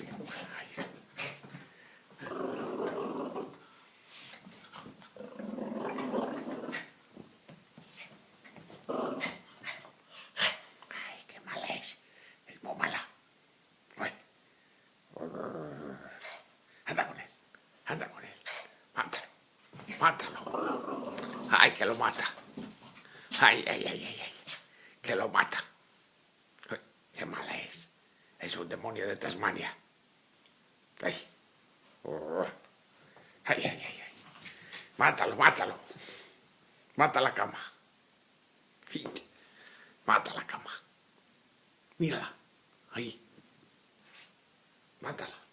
malísimo. Ay, qué mala es muy mala. Anda con él, anda con él. Mátalo, mátalo. Ay, que lo mata. Ay, ay, ay, ay, ay. Que lo mata. Ay, qué mala es. Es un demonio de Tasmania. Ay. Ay, ay, ay, ay. Mátalo, mátalo. Mata la cama. Mata la cama. Mírala. Ahí. Mátala.